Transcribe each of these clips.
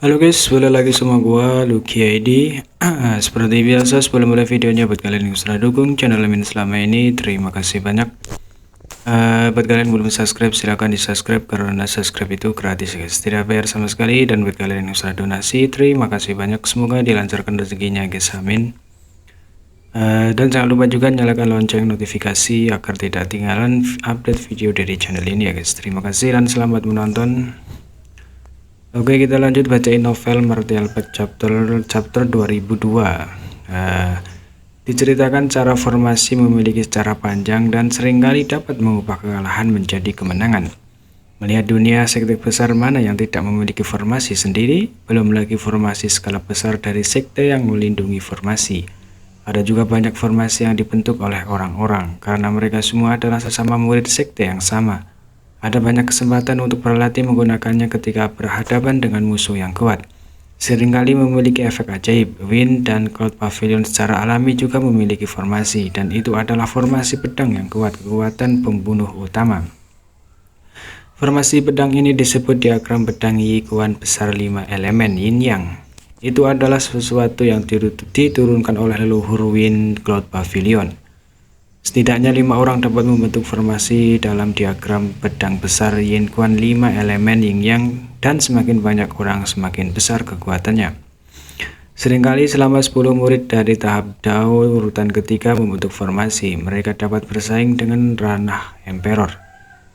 Halo guys, balik lagi sama gua Lucky ID. Seperti biasa sebelum mulai videonya, buat kalian yang sudah dukung channel Min selama ini, terima kasih banyak. Buat kalian yang belum subscribe, silahkan di subscribe karena subscribe itu gratis guys, tidak bayar sama sekali. Dan buat kalian yang sudah donasi, terima kasih banyak, semoga dilancarkan rezekinya guys, amin. Dan jangan lupa juga nyalakan lonceng notifikasi agar tidak ketinggalan update video dari channel ini ya guys. Terima kasih dan selamat menonton. Oke, kita lanjut bacain novel Martial Pet chapter 2002. Diceritakan cara formasi memiliki secara panjang dan seringkali dapat mengubah kekalahan menjadi kemenangan. Melihat dunia, sekte besar mana yang tidak memiliki formasi sendiri, belum lagi formasi skala besar dari sekte yang melindungi formasi. Ada juga banyak formasi yang dibentuk oleh orang-orang karena mereka semua adalah sesama murid sekte yang sama. Ada banyak kesempatan untuk berlatih menggunakannya ketika berhadapan dengan musuh yang kuat. Seringkali memiliki efek ajaib. Wind dan Cloud Pavilion secara alami juga memiliki formasi, dan itu adalah formasi pedang yang kuat, kekuatan pembunuh utama. Formasi pedang ini disebut diagram pedang Yi Kuan besar 5 elemen Yin Yang. Itu adalah sesuatu yang diturunkan oleh leluhur Wind Cloud Pavilion. Setidaknya 5 orang dapat membentuk formasi dalam diagram pedang besar Yin Kuan 5 elemen Yin Yang, dan semakin banyak orang semakin besar kekuatannya. Seringkali selama 10 murid dari tahap Dao urutan ketiga membentuk formasi, mereka dapat bersaing dengan ranah Emperor.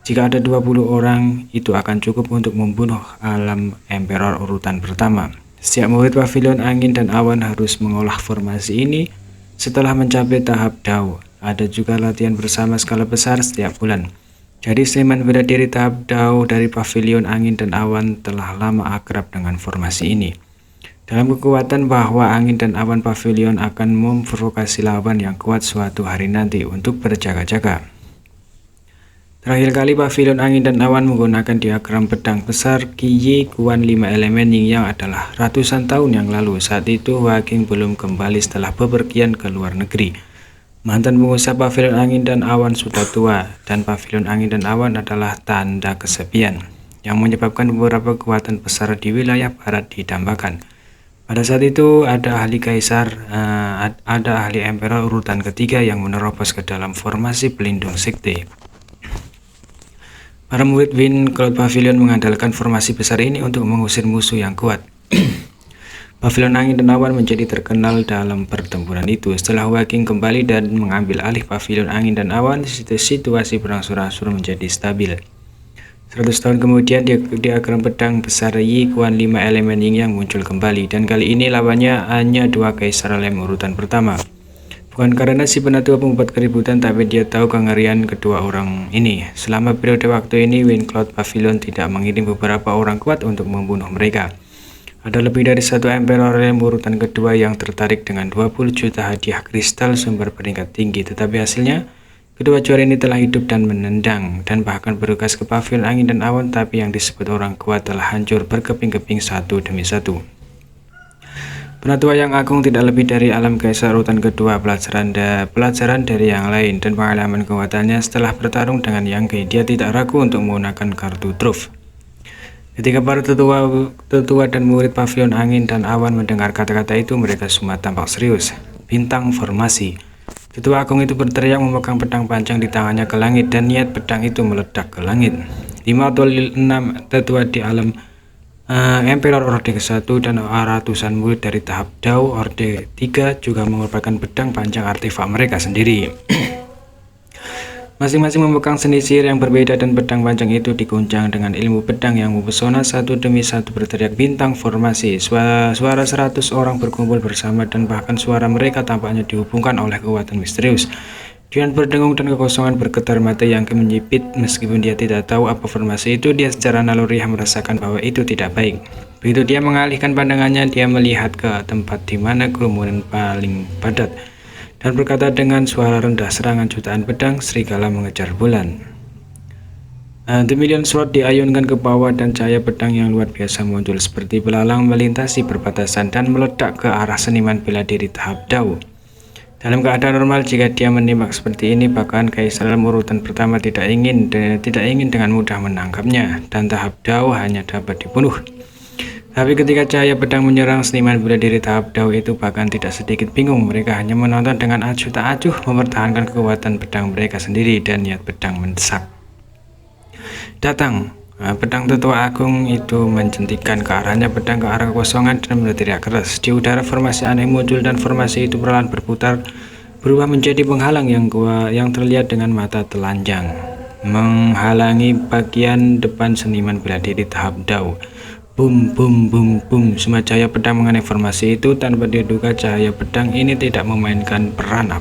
Jika ada 20 orang, itu akan cukup untuk membunuh alam Emperor urutan pertama. Setiap murid Pavilion Angin dan Awan harus mengolah formasi ini setelah mencapai tahap Dao. Ada juga latihan bersama skala besar setiap bulan. Jadi seniman bela diri tahap Dao dari Pavilion Angin dan Awan telah lama akrab dengan formasi ini. Dalam kekuatan bahwa Angin dan Awan Pavilion akan memprovokasi lawan yang kuat suatu hari nanti untuk berjaga-jaga. Terakhir kali Pavilion Angin dan Awan menggunakan diagram pedang besar Yi Kuan 5 elemen Yin Yang adalah ratusan tahun yang lalu. Saat itu Waking belum kembali setelah bepergian ke luar negeri. Mantan pengusaha Pavilion Angin dan Awan sudah tua, dan Pavilion Angin dan Awan adalah tanda kesepian, yang menyebabkan beberapa kekuatan besar di wilayah barat didambakan. Pada saat itu ada ahli kaisar, ada ahli emperor urutan ketiga yang menerobos ke dalam formasi pelindung sekte. Para murid Wind Cloud Pavilion mengandalkan formasi besar ini untuk mengusir musuh yang kuat. Pavilion Angin dan Awan menjadi terkenal dalam pertempuran itu. Setelah Waking kembali dan mengambil alih Pavilion Angin dan Awan, situasi berangsur-angsur menjadi stabil. 100 tahun kemudian, diagram pedang besar Yi Kuan 5 elemen Yin Yang muncul kembali, dan kali ini lawannya hanya 2 kaisar lem urutan pertama. Bukan karena si penatua membuat keributan, tapi dia tahu kengerian kedua orang ini. Selama periode waktu ini, Wind Cloud Pavilion tidak mengirim beberapa orang kuat untuk membunuh mereka. Ada lebih dari satu emperor lem urutan kedua yang tertarik dengan 20 juta hadiah kristal sumber peringkat tinggi, tetapi hasilnya kedua juara ini telah hidup dan menendang dan bahkan bergegas ke Pavilion Angin dan Awan, tapi yang disebut orang kuat telah hancur berkeping-keping satu demi satu. Penatua yang agung tidak lebih dari alam kaisar urutan kedua, pelajaran dari yang lain dan pengalaman kekuatannya setelah bertarung dengan Yang Ge. Dia tidak ragu untuk menggunakan kartu truf. Ketika para tetua dan murid Pavilion Angin dan Awan mendengar kata-kata itu, mereka semua tampak serius. Bintang formasi. Tetua agung itu berteriak memegang pedang panjang di tangannya ke langit, dan niat pedang itu meledak ke langit. 5 atau 6 tetua di alam Emperor Orde ke-1 dan ratusan murid dari tahap Dao Orde 3 juga merupakan pedang panjang artefak mereka sendiri. Masing-masing memegang seni sihir yang berbeda, dan pedang panjang itu diguncang dengan ilmu pedang yang mempesona. Satu demi satu berteriak bintang formasi. Suara 100 orang berkumpul bersama, dan bahkan suara mereka tampaknya dihubungkan oleh kekuatan misterius. Dengan berdengung dan kekosongan bergetar mata yang menyipit. Meskipun dia tidak tahu apa formasi itu, dia secara naluriah merasakan bahwa itu tidak baik. Begitu dia mengalihkan pandangannya, dia melihat ke tempat di mana kerumunan paling padat dan berkata dengan suara rendah, serangan jutaan pedang serigala mengejar bulan. The Million Sword diayunkan ke bawah, dan cahaya pedang yang luar biasa muncul seperti belalang melintasi perbatasan dan meledak ke arah seniman bela diri tahap Dao. Dalam keadaan normal, jika dia menembak seperti ini, bahkan kaisar urutan pertama tidak ingin dengan mudah menangkapnya, dan tahap Dao hanya dapat dibunuh. Tapi ketika cahaya pedang menyerang, seniman bela diri tahap Dao itu bahkan tidak sedikit bingung. Mereka hanya menonton dengan acuh tak acuh, mempertahankan kekuatan pedang mereka sendiri dan niat pedang mendesak. Datang. Pedang tetua agung itu mencentikan ke arahnya pedang ke arah kekosongan dan berteriak keras. Di udara formasi aneh muncul dan formasi itu perlahan berputar, berubah menjadi penghalang yang terlihat dengan mata telanjang, menghalangi bagian depan seniman bela diri tahap Dao. Bum bum bum bum, semua cahaya pedang mengenai formasi itu. Tanpa diduga, cahaya pedang ini tidak memainkan peran apa.